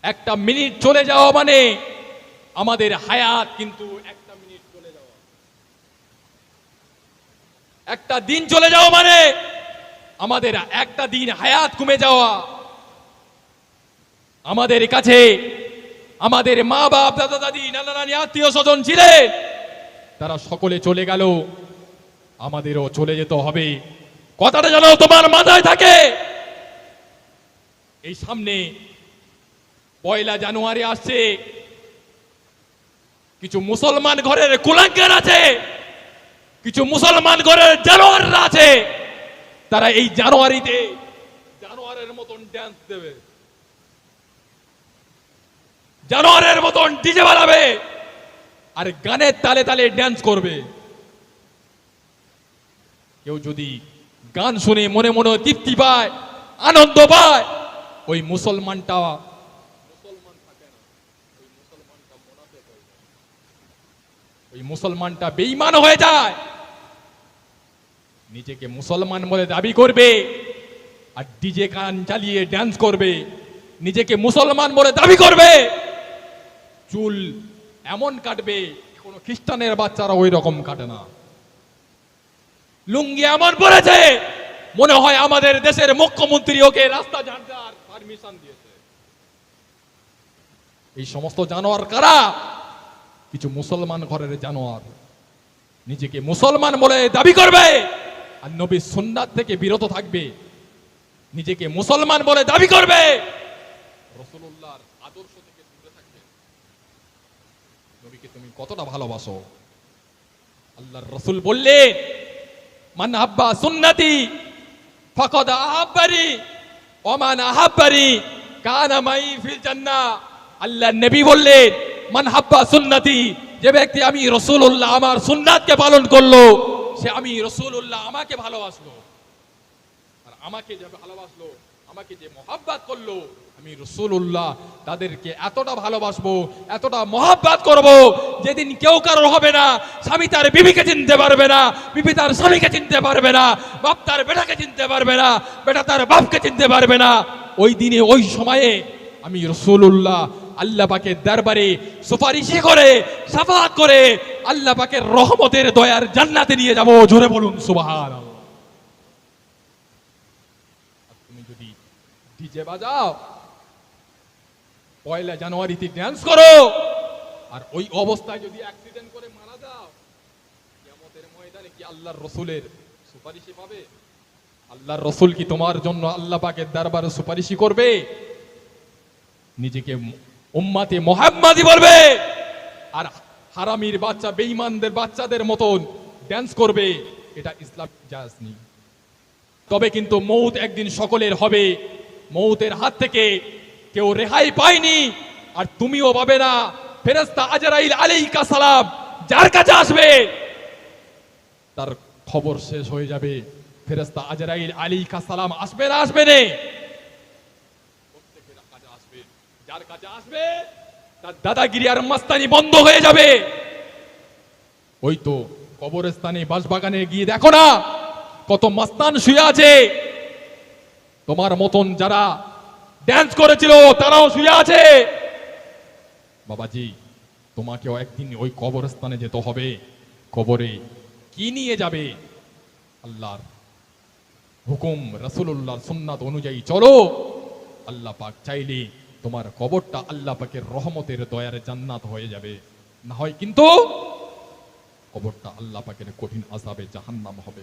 একটা মিনিট চলে যাওয়া মানে আমাদের হায়াত কিন্তু একটা মিনিট চলে যাওয়া, একটা দিন চলে যাওয়া মানে আমাদের একটা দিন হায়াত কমে যাওয়া। আমাদের কাছে আমাদের মা বাপ, দাদা দাদি, নানা নানি, আত্মীয় স্বজন ছিলেন, তারা সকলে চলে গেল, আমাদেরও চলে যেতে হবে। কথাটা যেন তোমার মাথায় থাকে। এই সামনে 1 জানুয়ারি আসছে, কিছু মুসলমান ঘরের কুলাঙ্গার আছে, কিছু মুসলমান ঘরের জানোয়াররা আছে, তারা এই জানুয়ারিতে জানোয়ারের মতন ড্যান্স দেবে, জানোয়ারের মতন ডিজে বাজাবে আর গানের তালে তালে ড্যান্স করবে। কেউ যদি গান শুনে মনে মনে তৃপ্তি পায়, আনন্দ পায়, ওই মুসলমানটা মুসলমান থাকে না, ওই মুসলমানটা বেঈমান হয়ে যায়। নিজেকে মুসলমান বলে দাবি করবে আর ডিজে গান চালিয়ে ড্যান্স করবে, নিজেকে মুসলমান বলে দাবি করবে, চুল এমন কাটবে কোন খ্রিস্টানের বাচ্চারা ওই রকম কাটে না, লুঙ্গি এমন পড়েছে মনে হয় আমাদের দেশের মুখ্যমন্ত্রী ওকে রাস্তা ঝাড় পারমিশন দিয়েছে। এই সমস্ত জানোয়ার কারা? কিছু মুসলমান ঘরের জানোয়ার, নিজেকে মুসলমান বলে দাবি করবে আর নবীর সুন্নাত থেকে বিরত থাকবে, নিজেকে মুসলমান বলে দাবি করবে, রাসূলুল্লাহর আদর্শ থেকে দূরে থাকবে। নবীকে তুমি কতটা ভালোবাসো? আল্লাহর রাসূল বললেন, মান হাব্বা সুন্নতি ফাকাদ আহাব্বানি ওয়া মান আহাব্বানি কানা মাই ফিল জান্নাহ। আল্লাহর নবী বললেন, মান হাব্বা সুন্নতি, যে ব্যক্তি আমি রাসূলুল্লাহ আমার সুন্নাতকে পালন করলো, সে আমি রাসূলুল্লাহ আমাকে ভালোবাসলো, আর আমাকে যে ভালোবাসলো, আমাকে যে মহব্বত করলো, আমি রাসূলুল্লাহ তাদেরকে এতটা ভালোবাসবো, এতটা মহব্বত করব, যেদিন কেউ কারোর হবে না, স্বামী তার বিবিকে চিনতে পারবে না, বিবি তার স্বামীকে চিনতে পারবে না, বাপ তার বেটাকে চিনতে পারবে না, বেটা তার বাপকে চিনতে পারবে না। ওই দিনে ওই সময়ে আমি রাসূলুল্লাহ আল্লাহ পাকের দরবারে সুপারিশ করে, শাফাআত করে আল্লাহ পাকের রহমতের দয়ার জান্নাতে নিয়ে যাব। জোরে বলুন সুবহানাল্লাহ। তুমি যদি ডিজে বাজাও, 1 জানুয়ারিতে ড্যান্স করো, আর ওই অবস্থায় যদি অ্যাক্সিডেন্ট করে মারা যাও, কিয়ামতের ময়দানে কি আল্লাহর রাসূলের সুপারিশই পাবে? আল্লাহর রাসূল কি তোমার জন্য আল্লাহ পাকের দরবারে সুপারিশই করবে? নিজেকে উম্মতে মুহাম্মাদি বলবে আর হারামির বাচ্চা, বেঈমানদের বাচ্চাদের মতন ড্যান্স করবে, এটা ইসলাম জায়েজ নেই। তবে কিন্তু মউত একদিন সকলের হবে, মউতের হাত থেকে কেউ রেহাই পায়নি, আর তুমিও পাবে না। ফেরেশতা আজরাইল আলাইহিস সালাম যার কাছে আসবে তার খবর শেষ হয়ে যাবে। ফেরেশতা আজরাইল আলাইহিস সালাম আসবে না? আসবে না? প্রত্যেকের কাছে আসবে, যার কাছে আসবে তার দাদাগিরি আর মাস্তানি বন্ধ হয়ে যাবে। ওই তো কবরস্থানে, বাসবাগানে গিয়ে দেখো না কত মাস্তান শুয়ে আছে, তোমার মতন যারা ড্যান্স করেছিল তারাও শুয়ে আছে। বাবাজি, তোমাকেও একদিন ওই কবরস্থানে যেতে হবে। কবরে কি নিয়ে যাবে? আল্লাহর হুকুম, রাসূলুল্লাহর সুন্নাত অনুযায়ী চলো। আল্লাহ পাক চাইলে তোমার কবরটা আল্লাহ পাকের রহমতের দয়ার জান্নাত হয়ে যাবে, না হয় কিন্তু কবরটা আল্লাহ পাকের কঠিন আযাবে জাহান্নাম হবে।